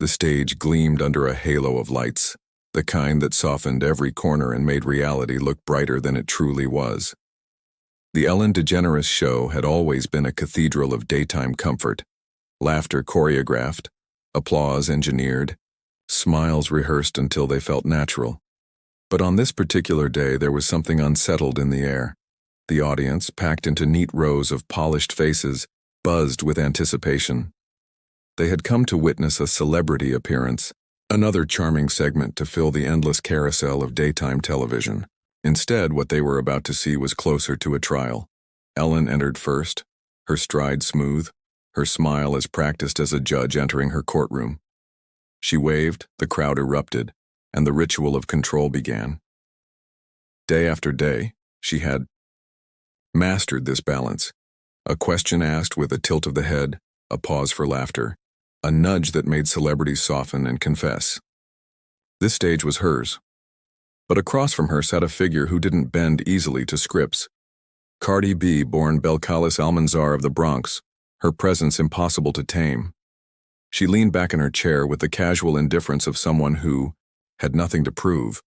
The stage gleamed under a halo of lights, the kind that softened every corner and made reality look brighter than it truly was. The Ellen DeGeneres show had always been a cathedral of daytime comfort, laughter choreographed, applause engineered, smiles rehearsed until they felt natural. But on this particular day there was something unsettled in the air. The audience, packed into neat rows of polished faces, buzzed with anticipation. They had come to witness a celebrity appearance, another charming segment to fill the endless carousel of daytime television. Instead, what they were about to see was closer to a trial. Ellen entered first, her stride smooth, her smile as practiced as a judge entering her courtroom. She waved, the crowd erupted, and the ritual of control began. Day after day, she had mastered this balance. A question asked with a tilt of the head, a pause for laughter, a nudge that made celebrities soften and confess. This stage was hers. But across from her sat a figure who didn't bend easily to scripts. Cardi B, born Belcalis Almanzar of the Bronx, her presence impossible to tame. She leaned back in her chair with the casual indifference of someone who had nothing to prove,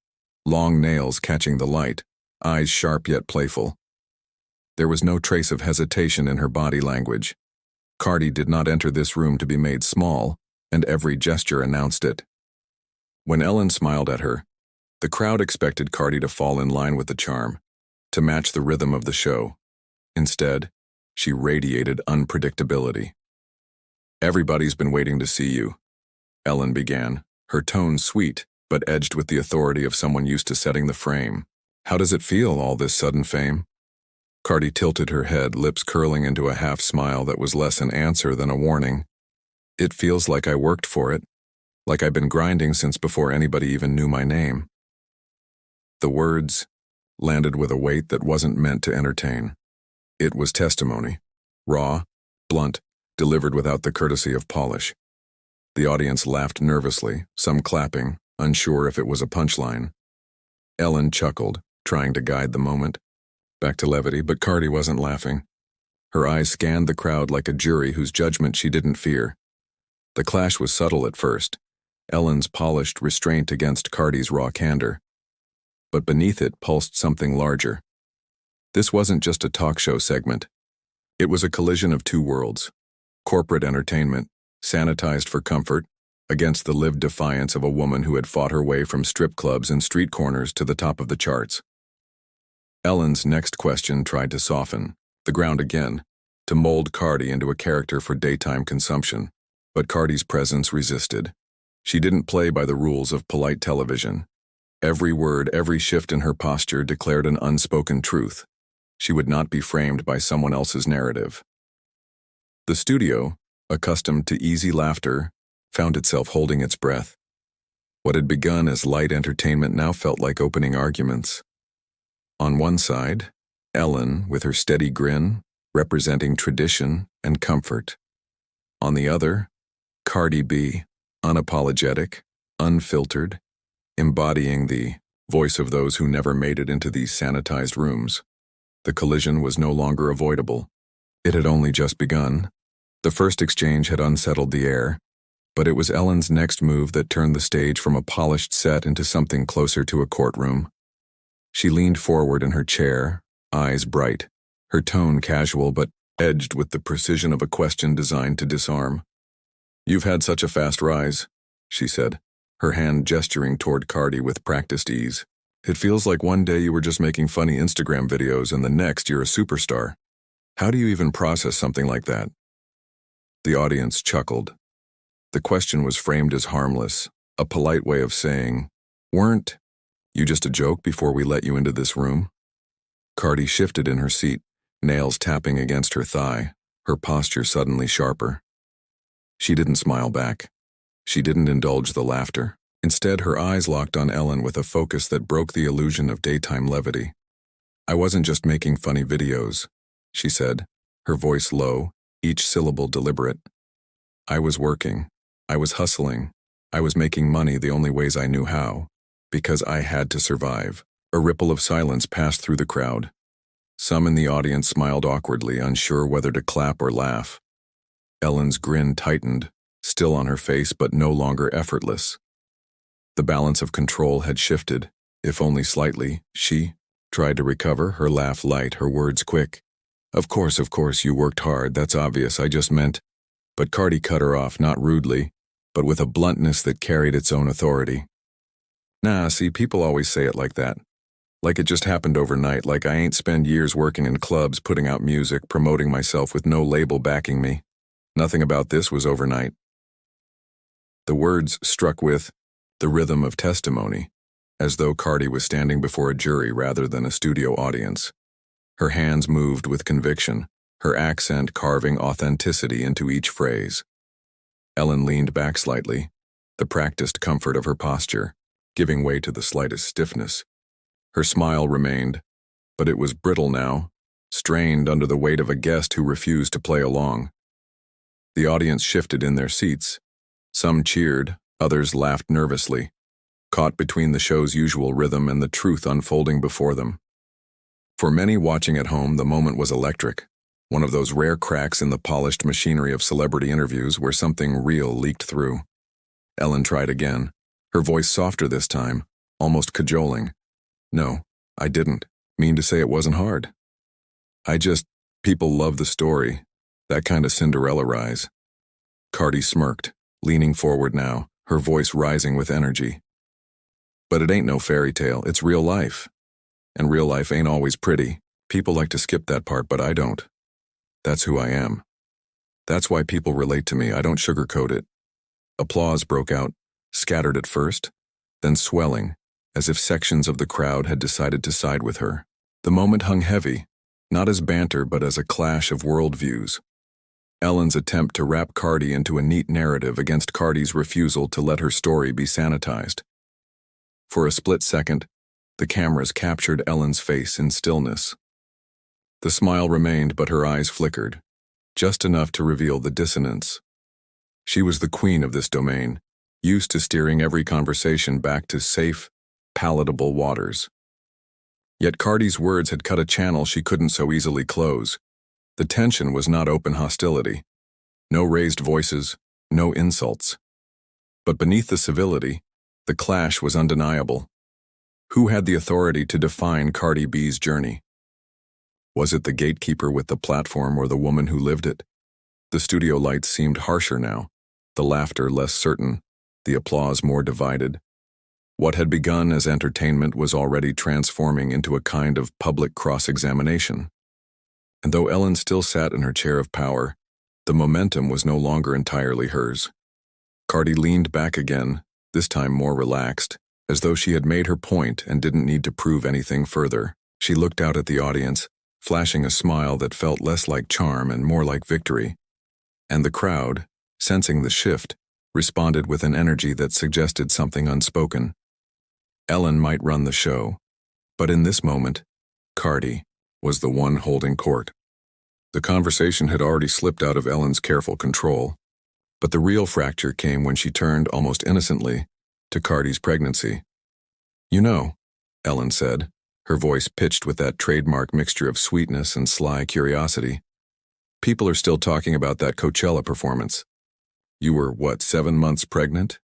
long nails catching the light, eyes sharp yet playful. There was no trace of hesitation in her body language. Cardi did not enter this room to be made small, and every gesture announced it. When Ellen smiled at her, the crowd expected Cardi to fall in line with the charm, to match the rhythm of the show. Instead, she radiated unpredictability. "Everybody's been waiting to see you," Ellen began, her tone sweet, but edged with the authority of someone used to setting the frame. "How does it feel, all this sudden fame?" Cardi tilted her head, lips curling into a half-smile that was less an answer than a warning. "It feels like I worked for it, like I've been grinding since before anybody even knew my name." The words landed with a weight that wasn't meant to entertain. It was testimony, raw, blunt, delivered without the courtesy of polish. The audience laughed nervously, some clapping, unsure if it was a punchline. Ellen chuckled, trying to guide the moment back to levity, but Cardi wasn't laughing. Her eyes scanned the crowd like a jury whose judgment she didn't fear. The clash was subtle at first, Ellen's polished restraint against Cardi's raw candor. But beneath it pulsed something larger. This wasn't just a talk show segment. It was a collision of two worlds. Corporate entertainment, sanitized for comfort, against the lived defiance of a woman who had fought her way from strip clubs and street corners to the top of the charts. Ellen's next question tried to soften the ground again, to mold Cardi into a character for daytime consumption. But Cardi's presence resisted. She didn't play by the rules of polite television. Every word, every shift in her posture declared an unspoken truth. She would not be framed by someone else's narrative. The studio, accustomed to easy laughter, found itself holding its breath. What had begun as light entertainment now felt like opening arguments. On one side, Ellen, with her steady grin, representing tradition and comfort. On the other, Cardi B, unapologetic, unfiltered, embodying the voice of those who never made it into these sanitized rooms. The collision was no longer avoidable. It had only just begun. The first exchange had unsettled the air, but it was Ellen's next move that turned the stage from a polished set into something closer to a courtroom. She leaned forward in her chair, eyes bright, her tone casual but edged with the precision of a question designed to disarm. "You've had such a fast rise," she said, her hand gesturing toward Cardi with practiced ease. "It feels like one day you were just making funny Instagram videos and the next you're a superstar. How do you even process something like that?" The audience chuckled. The question was framed as harmless, a polite way of saying, "Weren't you just a joke before we let you into this room?" Cardi shifted in her seat, nails tapping against her thigh, her posture suddenly sharper. She didn't smile back. She didn't indulge the laughter. Instead, her eyes locked on Ellen with a focus that broke the illusion of daytime levity. "I wasn't just making funny videos," she said, her voice low, each syllable deliberate. "I was working. I was hustling. I was making money the only ways I knew how. Because I had to survive." A ripple of silence passed through the crowd. Some in the audience smiled awkwardly, unsure whether to clap or laugh. Ellen's grin tightened, still on her face but no longer effortless. The balance of control had shifted, if only slightly. She tried to recover, her laugh light, her words quick. Of course, you worked hard, that's obvious, I just meant." But Cardi cut her off, not rudely, but with a bluntness that carried its own authority. "Nah, see, people always say it like that. Like it just happened overnight, like I ain't spent years working in clubs, putting out music, promoting myself with no label backing me. Nothing about this was overnight." The words struck with the rhythm of testimony, as though Cardi was standing before a jury rather than a studio audience. Her hands moved with conviction, her accent carving authenticity into each phrase. Ellen leaned back slightly, the practiced comfort of her posture giving way to the slightest stiffness. Her smile remained, but it was brittle now, strained under the weight of a guest who refused to play along. The audience shifted in their seats. Some cheered, others laughed nervously, caught between the show's usual rhythm and the truth unfolding before them. For many watching at home, the moment was electric, one of those rare cracks in the polished machinery of celebrity interviews where something real leaked through. Ellen tried again, her voice softer this time, almost cajoling. "No, I didn't mean to say it wasn't hard. People love the story, that kind of Cinderella rise." Cardi smirked, leaning forward now, her voice rising with energy. "But it ain't no fairy tale, it's real life. And real life ain't always pretty. People like to skip that part, but I don't. That's who I am. That's why people relate to me, I don't sugarcoat it." Applause broke out, scattered at first, then swelling, as if sections of the crowd had decided to side with her. The moment hung heavy, not as banter but as a clash of worldviews. Ellen's attempt to wrap Cardi into a neat narrative against Cardi's refusal to let her story be sanitized. For a split second, the cameras captured Ellen's face in stillness. The smile remained, but her eyes flickered, just enough to reveal the dissonance. She was the queen of this domain, used to steering every conversation back to safe, palatable waters. Yet Cardi's words had cut a channel she couldn't so easily close. The tension was not open hostility. No raised voices, no insults. But beneath the civility, the clash was undeniable. Who had the authority to define Cardi B's journey? Was it the gatekeeper with the platform or the woman who lived it? The studio lights seemed harsher now, the laughter less certain, the applause more divided. What had begun as entertainment was already transforming into a kind of public cross-examination. And though Ellen still sat in her chair of power, the momentum was no longer entirely hers. Cardi leaned back again, this time more relaxed, as though she had made her point and didn't need to prove anything further. She looked out at the audience, flashing a smile that felt less like charm and more like victory. And the crowd, sensing the shift, responded with an energy that suggested something unspoken. Ellen might run the show, but in this moment, Cardi was the one holding court. The conversation had already slipped out of Ellen's careful control, but the real fracture came when she turned almost innocently to Cardi's pregnancy. "You know," Ellen said, her voice pitched with that trademark mixture of sweetness and sly curiosity, "people are still talking about that Coachella performance. You were, 7 months pregnant?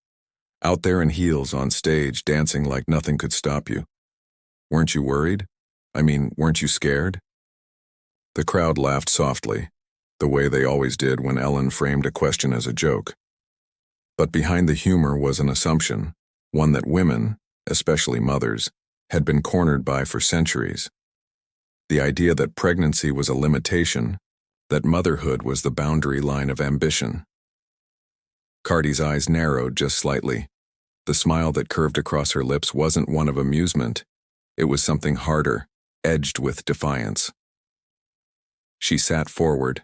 Out there in heels on stage, dancing like nothing could stop you. Weren't you worried? Weren't you scared?" The crowd laughed softly, the way they always did when Ellen framed a question as a joke. But behind the humor was an assumption, one that women, especially mothers, had been cornered by for centuries. The idea that pregnancy was a limitation, that motherhood was the boundary line of ambition. Cardi's eyes narrowed just slightly. The smile that curved across her lips wasn't one of amusement. It was something harder, edged with defiance. She sat forward,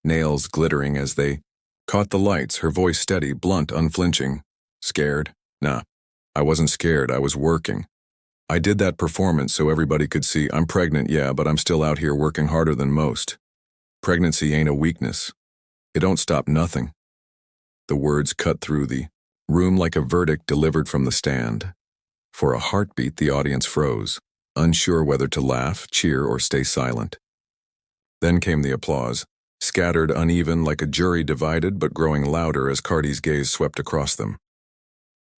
nails glittering as they caught the lights, her voice steady, blunt, unflinching. "Scared? Nah, I wasn't scared, I was working. I did that performance so everybody could see I'm pregnant, yeah, but I'm still out here working harder than most. Pregnancy ain't a weakness. It don't stop nothing." The words cut through the room like a verdict delivered from the stand. For a heartbeat, the audience froze, unsure whether to laugh, cheer, or stay silent. Then came the applause, scattered uneven like a jury divided but growing louder as Cardi's gaze swept across them.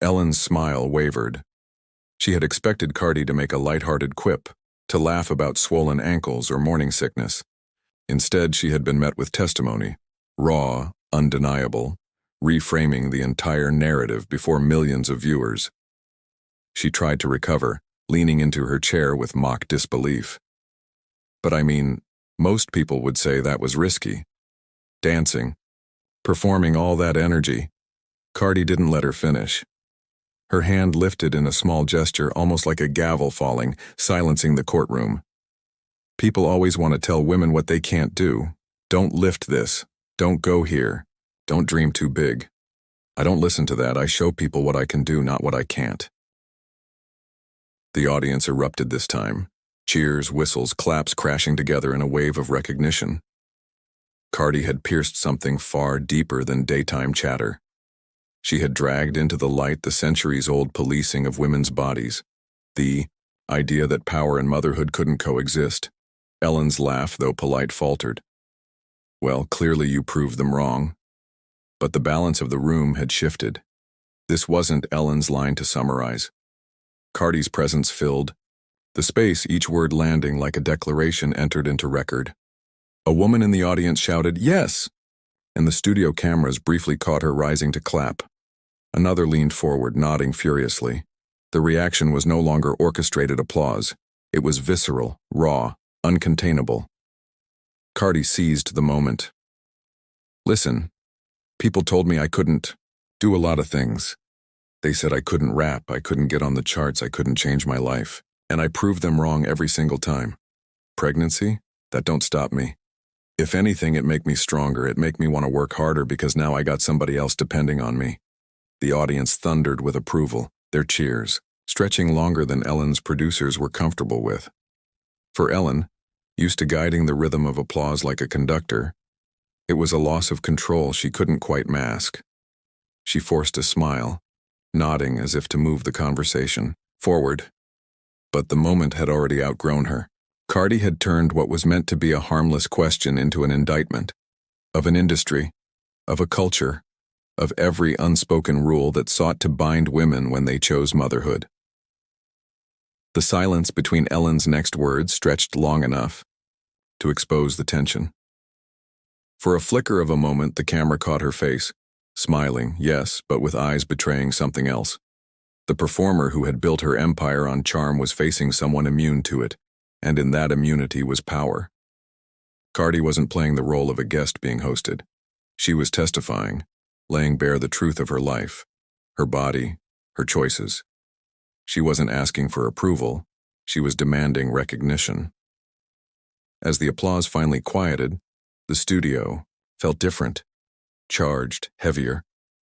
Ellen's smile wavered. She had expected Cardi to make a light-hearted quip, to laugh about swollen ankles or morning sickness. Instead, she had been met with testimony, raw, undeniable, reframing the entire narrative before millions of viewers. She tried to recover, leaning into her chair with mock disbelief. But I mean, most people would say that was risky. Dancing, performing all that energy. Cardi didn't let her finish. Her hand lifted in a small gesture, almost like a gavel falling, silencing the courtroom. People always want to tell women what they can't do. Don't lift this. Don't go here. Don't dream too big. I don't listen to that. I show people what I can do, not what I can't. The audience erupted this time. Cheers, whistles, claps crashing together in a wave of recognition. Cardi had pierced something far deeper than daytime chatter. She had dragged into the light the centuries-old policing of women's bodies, the idea that power and motherhood couldn't coexist. Ellen's laugh, though polite, faltered. Well, clearly you proved them wrong. But the balance of the room had shifted. This wasn't Ellen's line to summarize. Cardi's presence filled the space, each word landing like a declaration entered into record. A woman in the audience shouted, "Yes!" and the studio cameras briefly caught her rising to clap. Another leaned forward, nodding furiously. The reaction was no longer orchestrated applause. It was visceral, raw, uncontainable. Cardi seized the moment. Listen, people told me I couldn't do a lot of things. They said I couldn't rap, I couldn't get on the charts, I couldn't change my life. And I proved them wrong every single time. Pregnancy? That don't stop me. If anything, it make me stronger. It make me want to work harder because now I got somebody else depending on me. The audience thundered with approval, their cheers, stretching longer than Ellen's producers were comfortable with. For Ellen, used to guiding the rhythm of applause like a conductor, it was a loss of control she couldn't quite mask. She forced a smile, nodding as if to move the conversation forward. But the moment had already outgrown her. Cardi had turned what was meant to be a harmless question into an indictment of an industry, of a culture, of every unspoken rule that sought to bind women when they chose motherhood. The silence between Ellen's next words stretched long enough to expose the tension. For a flicker of a moment, the camera caught her face, smiling, yes, but with eyes betraying something else. The performer who had built her empire on charm was facing someone immune to it, and in that immunity was power. Cardi wasn't playing the role of a guest being hosted. She was testifying, laying bare the truth of her life, her body, her choices. She wasn't asking for approval, she was demanding recognition. As the applause finally quieted, the studio felt different, charged, heavier,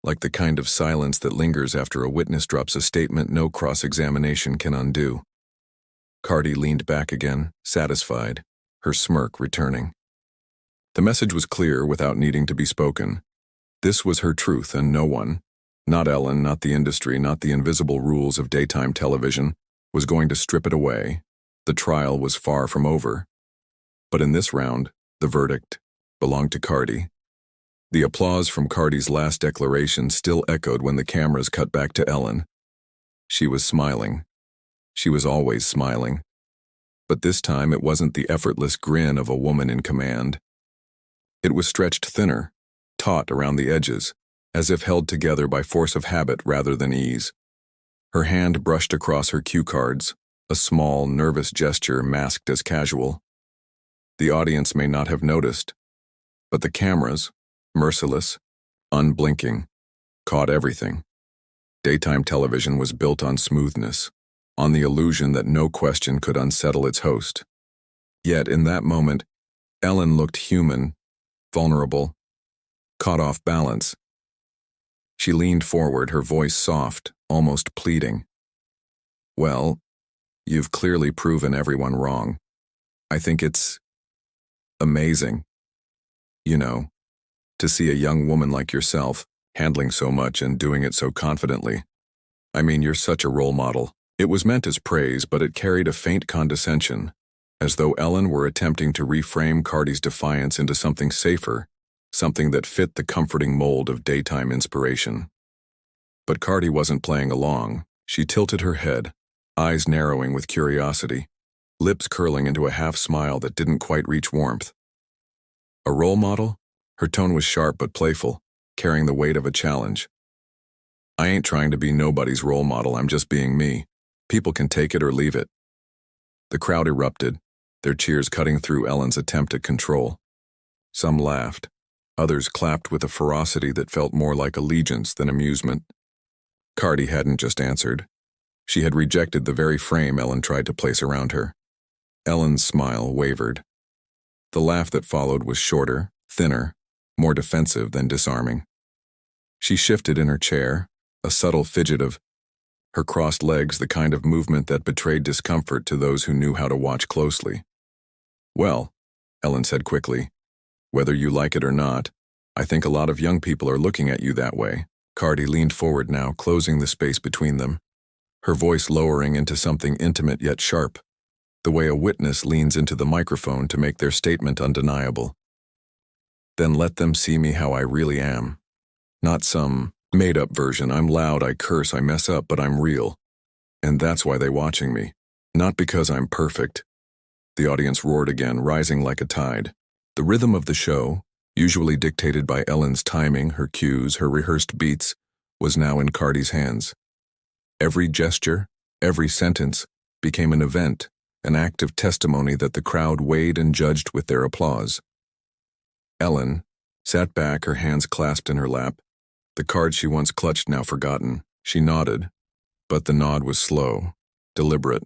like the kind of silence that lingers after a witness drops a statement no cross-examination can undo. Cardi leaned back again, satisfied, her smirk returning. The message was clear without needing to be spoken. This was her truth, and no one, not Ellen, not the industry, not the invisible rules of daytime television, was going to strip it away. The trial was far from over. But in this round, the verdict belonged to Cardi. The applause from Cardi's last declaration still echoed when the cameras cut back to Ellen. She was smiling. She was always smiling. But this time it wasn't the effortless grin of a woman in command. It was stretched thinner, taut around the edges, as if held together by force of habit rather than ease. Her hand brushed across her cue cards, a small, nervous gesture masked as casual. The audience may not have noticed, but the cameras, merciless, unblinking, caught everything. Daytime television was built on smoothness, on the illusion that no question could unsettle its host. Yet in that moment, Ellen looked human, vulnerable, caught off balance. She leaned forward, her voice soft, almost pleading. Well, you've clearly proven everyone wrong. I think it's amazing, to see a young woman like yourself handling so much and doing it so confidently. I mean, you're such a role model. It was meant as praise, but it carried a faint condescension, as though Ellen were attempting to reframe Cardi's defiance into something safer, something that fit the comforting mold of daytime inspiration. But Cardi wasn't playing along. She tilted her head, eyes narrowing with curiosity, lips curling into a half-smile that didn't quite reach warmth. A role model? Her tone was sharp but playful, carrying the weight of a challenge. I ain't trying to be nobody's role model, I'm just being me. People can take it or leave it. The crowd erupted, their cheers cutting through Ellen's attempt at control. Some laughed. Others clapped with a ferocity that felt more like allegiance than amusement. Cardi hadn't just answered. She had rejected the very frame Ellen tried to place around her. Ellen's smile wavered. The laugh that followed was shorter, thinner, more defensive than disarming. She shifted in her chair, a subtle fidget of her crossed legs, the kind of movement that betrayed discomfort to those who knew how to watch closely. Well, Ellen said quickly, whether you like it or not, I think a lot of young people are looking at you that way. Cardi leaned forward now, closing the space between them, her voice lowering into something intimate yet sharp, the way a witness leans into the microphone to make their statement undeniable. Then let them see me how I really am. Not some made-up version. I'm loud, I curse, I mess up, but I'm real. And that's why they're watching me. Not because I'm perfect. The audience roared again, rising like a tide. The rhythm of the show, usually dictated by Ellen's timing, her cues, her rehearsed beats, was now in Cardi's hands. Every gesture, every sentence, became an event, an act of testimony that the crowd weighed and judged with their applause. Ellen sat back, her hands clasped in her lap, the card she once clutched now forgotten. She nodded, but the nod was slow, deliberate,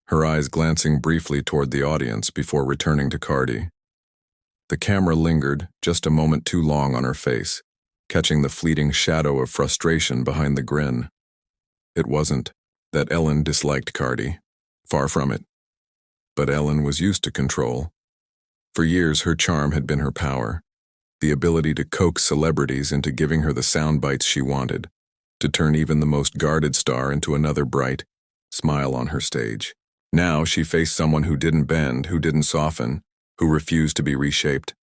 her eyes glancing briefly toward the audience before returning to Cardi. The camera lingered just a moment too long on her face, catching the fleeting shadow of frustration behind the grin. It wasn't that Ellen disliked Cardi, far from it. But Ellen was used to control. For years, her charm had been her power, the ability to coax celebrities into giving her the sound bites she wanted, to turn even the most guarded star into another bright smile on her stage. Now she faced someone who didn't bend, who didn't soften, who refused to be reshaped.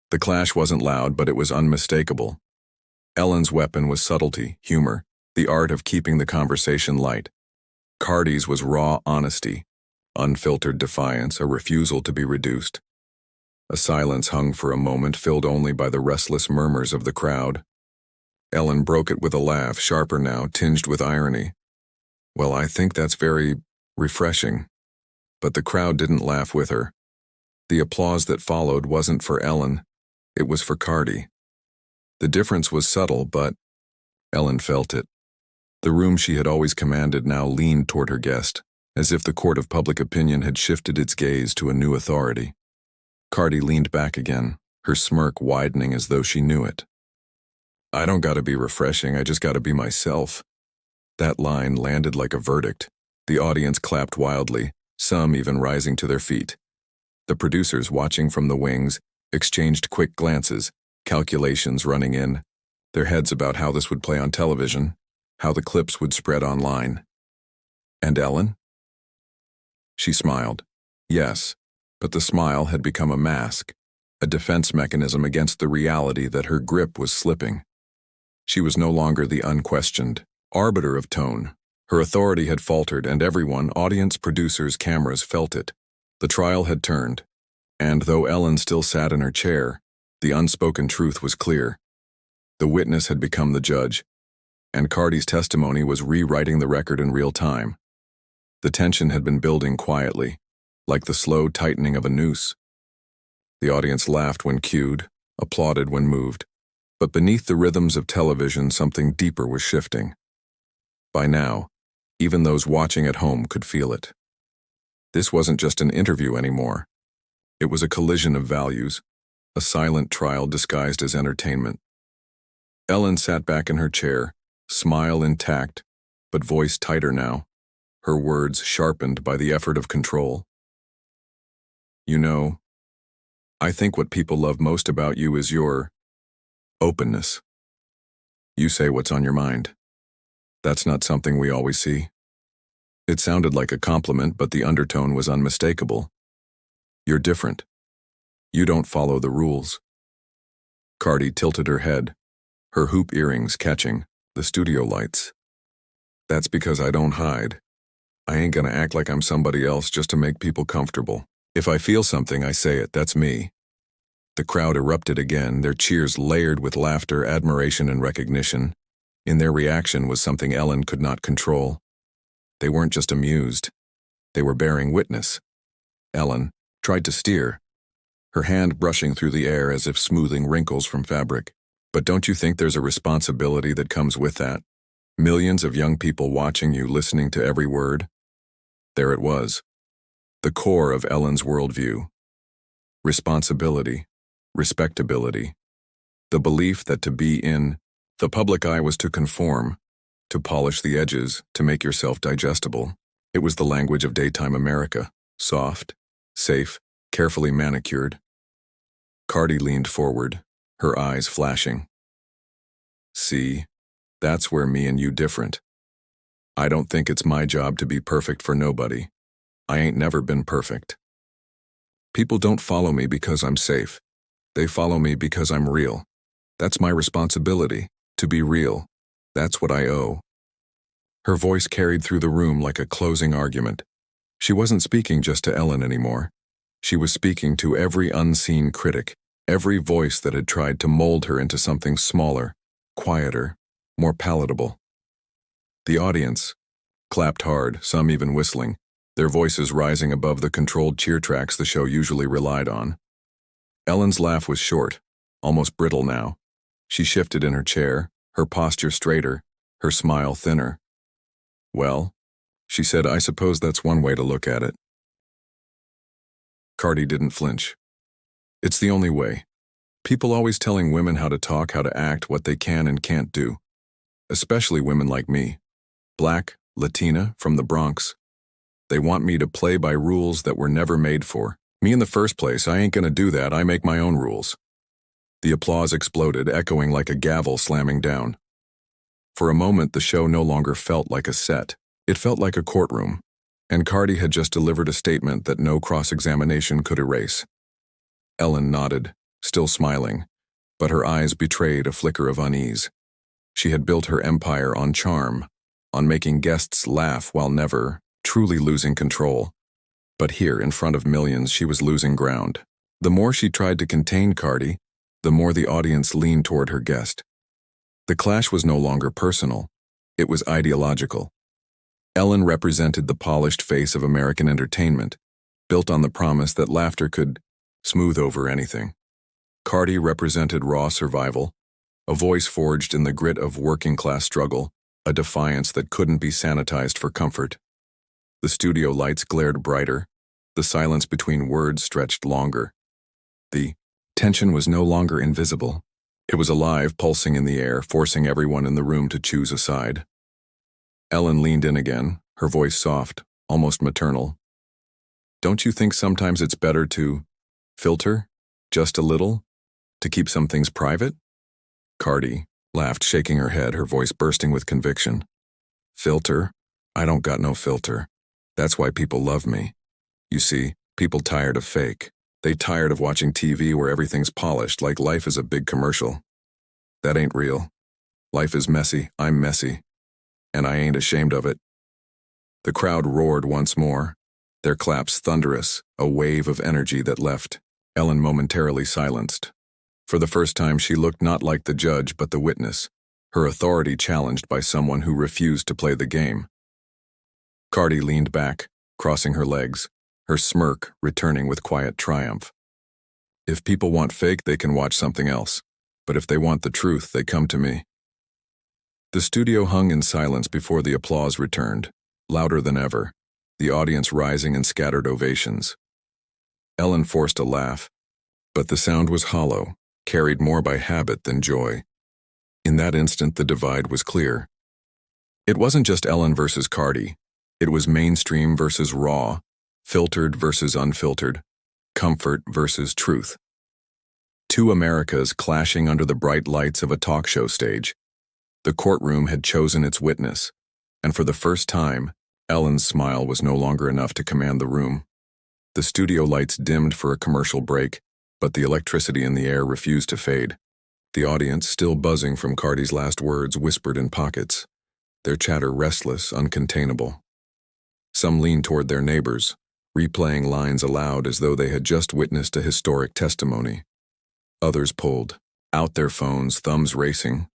The clash wasn't loud, but it was unmistakable. Ellen's weapon was subtlety, humor, the art of keeping the conversation light. Cardi's was raw honesty, unfiltered defiance, a refusal to be reduced. A silence hung for a moment, filled only by the restless murmurs of the crowd. Ellen broke it with a laugh, sharper now, tinged with irony. Well, I think that's very refreshing. But the crowd didn't laugh with her. The applause that followed wasn't for Ellen, it was for Cardi. The difference was subtle, but Ellen felt it. The room she had always commanded now leaned toward her guest, as if the court of public opinion had shifted its gaze to a new authority. Cardi leaned back again, her smirk widening as though she knew it. I don't gotta be refreshing, I just gotta be myself. That line landed like a verdict. The audience clapped wildly, some even rising to their feet. The producers, watching from the wings, exchanged quick glances, calculations running in, their heads about how this would play on television, how the clips would spread online. And Ellen? She smiled. Yes, but the smile had become a mask, a defense mechanism against the reality that her grip was slipping. She was no longer the unquestioned arbiter of tone. Her authority had faltered, and everyone, audience, producers, cameras, felt it. The trial had turned, and though Ellen still sat in her chair, the unspoken truth was clear. The witness had become the judge, and Cardi's testimony was rewriting the record in real time. The tension had been building quietly, like the slow tightening of a noose. The audience laughed when cued, applauded when moved, but beneath the rhythms of television something deeper was shifting. By now, even those watching at home could feel it. This wasn't just an interview anymore. It was a collision of values, a silent trial disguised as entertainment. Ellen sat back in her chair, smile intact, but voice tighter now, her words sharpened by the effort of control. You know, I think what people love most about you is your openness. You say what's on your mind. That's not something we always see. It sounded like a compliment, but the undertone was unmistakable. You're different. You don't follow the rules. Cardi tilted her head, her hoop earrings catching the studio lights. That's because I don't hide. I ain't gonna act like I'm somebody else just to make people comfortable. If I feel something, I say it. That's me. The crowd erupted again, their cheers layered with laughter, admiration, and recognition. In their reaction was something Ellen could not control. They weren't just amused. They were bearing witness. Ellen tried to steer, her hand brushing through the air as if smoothing wrinkles from fabric. But don't you think there's a responsibility that comes with that? Millions of young people watching you, listening to every word. There it was, the core of Ellen's worldview. Responsibility, respectability, the belief that to be in the public eye was to conform, to polish the edges, to make yourself digestible. It was the language of daytime America, soft, safe, carefully manicured. Cardi leaned forward, her eyes flashing. See, that's where me and you different. I don't think it's my job to be perfect for nobody. I ain't never been perfect. People don't follow me because I'm safe. They follow me because I'm real. That's my responsibility, to be real. That's what I owe. Her voice carried through the room like a closing argument. She wasn't speaking just to Ellen anymore. She was speaking to every unseen critic, every voice that had tried to mold her into something smaller, quieter, more palatable. The audience clapped hard, some even whistling, their voices rising above the controlled cheer tracks the show usually relied on. Ellen's laugh was short, almost brittle now. She shifted in her chair, her posture straighter, her smile thinner. Well, she said, I suppose that's one way to look at it. Cardi didn't flinch. It's the only way. People always telling women how to talk, how to act, what they can and can't do. Especially women like me. Black, Latina, from the Bronx. They want me to play by rules that were never made for me in the first place. I ain't gonna do that. I make my own rules. The applause exploded, echoing like a gavel slamming down. For a moment, the show no longer felt like a set. It felt like a courtroom, and Cardi had just delivered a statement that no cross-examination could erase. Ellen nodded, still smiling, but her eyes betrayed a flicker of unease. She had built her empire on charm, on making guests laugh while never truly losing control. But here, in front of millions, she was losing ground. The more she tried to contain Cardi, the more the audience leaned toward her guest. The clash was no longer personal. It was ideological. Ellen represented the polished face of American entertainment, built on the promise that laughter could smooth over anything. Cardi represented raw survival, a voice forged in the grit of working-class struggle, a defiance that couldn't be sanitized for comfort. The studio lights glared brighter, the silence between words stretched longer. The tension was no longer invisible. It was alive, pulsing in the air, forcing everyone in the room to choose a side. Ellen leaned in again, her voice soft, almost maternal. Don't you think sometimes it's better to filter, just a little, to keep some things private? Cardi laughed, shaking her head, her voice bursting with conviction. Filter? I don't got no filter. That's why people love me. You see, people tired of fake. They tired of watching TV where everything's polished, like life is a big commercial. That ain't real. Life is messy, I'm messy. And I ain't ashamed of it. The crowd roared once more, their claps thunderous, a wave of energy that left Ellen momentarily silenced. For the first time, she looked not like the judge but the witness, her authority challenged by someone who refused to play the game. Cardi leaned back, crossing her legs, her smirk returning with quiet triumph. If people want fake, they can watch something else. But if they want the truth, they come to me. The studio hung in silence before the applause returned, louder than ever, the audience rising in scattered ovations. Ellen forced a laugh, but the sound was hollow, carried more by habit than joy. In that instant, the divide was clear. It wasn't just Ellen versus Cardi. It was mainstream versus raw, filtered versus unfiltered, comfort versus truth. Two Americas clashing under the bright lights of a talk show stage. The courtroom had chosen its witness, and for the first time, Ellen's smile was no longer enough to command the room. The studio lights dimmed for a commercial break, but the electricity in the air refused to fade. The audience, still buzzing from Cardi's last words, whispered in pockets, their chatter restless, uncontainable. Some leaned toward their neighbors, replaying lines aloud as though they had just witnessed a historic testimony. Others pulled out their phones, thumbs racing,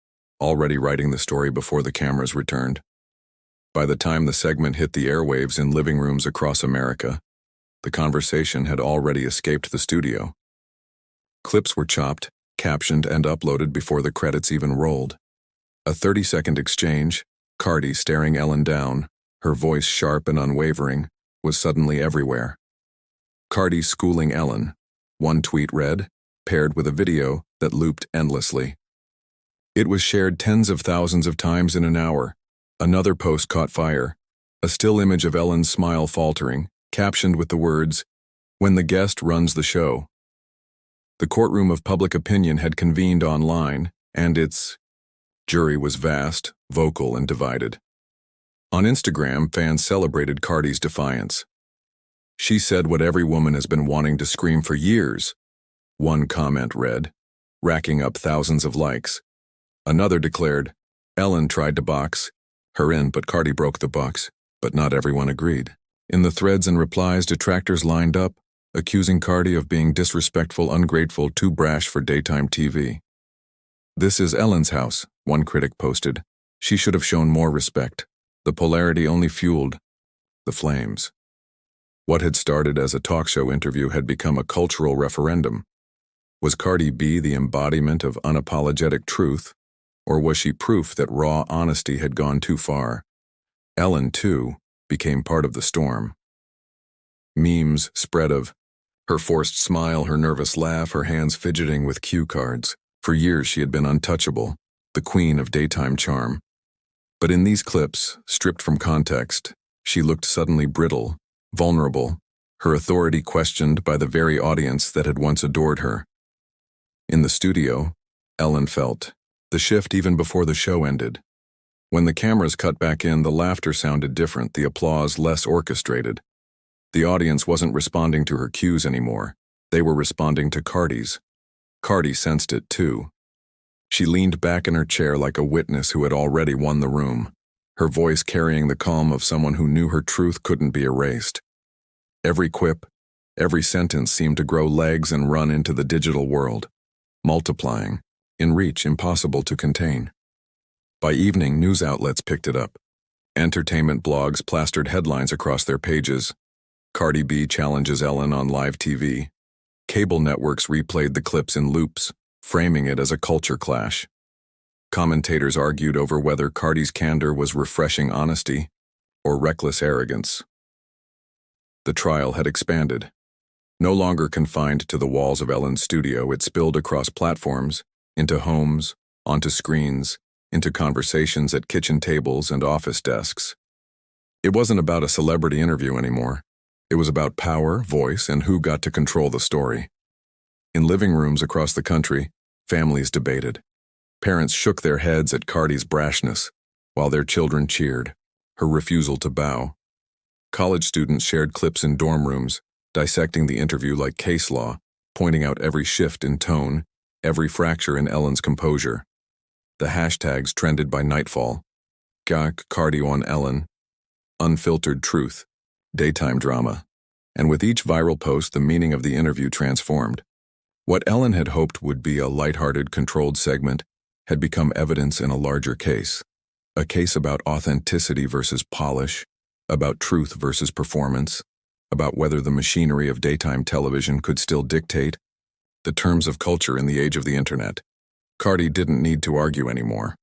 already writing the story before the cameras returned. By the time the segment hit the airwaves in living rooms across America, the conversation had already escaped the studio. Clips were chopped, captioned, and uploaded before the credits even rolled. A 30-second exchange, Cardi staring Ellen down, her voice sharp and unwavering, was suddenly everywhere. Cardi schooling Ellen, one tweet read, paired with a video that looped endlessly. It was shared tens of thousands of times in an hour. Another post caught fire, a still image of Ellen's smile faltering, captioned with the words, "When the guest runs the show." The courtroom of public opinion had convened online, and its jury was vast, vocal, and divided. On Instagram, fans celebrated Cardi's defiance. "She said what every woman has been wanting to scream for years," one comment read, racking up thousands of likes. Another declared, "Ellen tried to box her in, but Cardi broke the box," but not everyone agreed. In the threads and replies, detractors lined up, accusing Cardi of being disrespectful, ungrateful, too brash for daytime TV. "This is Ellen's house," one critic posted. "She should have shown more respect." The polarity only fueled the flames. What had started as a talk show interview had become a cultural referendum. Was Cardi B the embodiment of unapologetic truth, or was she proof that raw honesty had gone too far? Ellen, too, became part of the storm. Memes spread of her forced smile, her nervous laugh, her hands fidgeting with cue cards. For years she had been untouchable, the queen of daytime charm. But in these clips, stripped from context, she looked suddenly brittle, vulnerable, her authority questioned by the very audience that had once adored her. In the studio, Ellen felt the shift even before the show ended. When the cameras cut back in, the laughter sounded different, the applause less orchestrated. The audience wasn't responding to her cues anymore. They were responding to Cardi's. Cardi sensed it too. She leaned back in her chair like a witness who had already won the room, her voice carrying the calm of someone who knew her truth couldn't be erased. Every quip, every sentence seemed to grow legs and run into the digital world, multiplying, in reach impossible to contain. By evening, news outlets picked it up. Entertainment blogs plastered headlines across their pages. Cardi B challenges Ellen on live TV. Cable networks replayed the clips in loops, framing it as a culture clash. Commentators argued over whether Cardi's candor was refreshing honesty or reckless arrogance. The trial had expanded. No longer confined to the walls of Ellen's studio, it spilled across platforms, into homes, onto screens, into conversations at kitchen tables and office desks. It wasn't about a celebrity interview anymore. It was about power, voice, and who got to control the story. In living rooms across the country, families debated. Parents shook their heads at Cardi's brashness, while their children cheered, her refusal to bow. College students shared clips in dorm rooms, dissecting the interview like case law, pointing out every shift in tone, every fracture in Ellen's composure. The hashtags trended by nightfall. Cardi on Ellen, unfiltered truth, daytime drama. And with each viral post, the meaning of the interview transformed. What Ellen had hoped would be a lighthearted, controlled segment had become evidence in a larger case. A case about authenticity versus polish, about truth versus performance, about whether the machinery of daytime television could still dictate the terms of culture in the age of the internet. Cardi didn't need to argue anymore.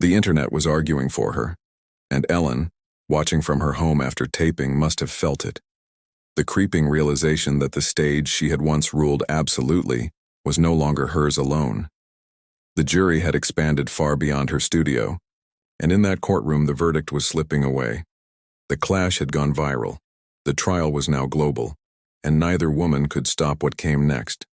The internet was arguing for her, and Ellen, watching from her home after taping, must have felt it. The creeping realization that the stage she had once ruled absolutely was no longer hers alone. The jury had expanded far beyond her studio, and in that courtroom the verdict was slipping away. The clash had gone viral, the trial was now global, and neither woman could stop what came next.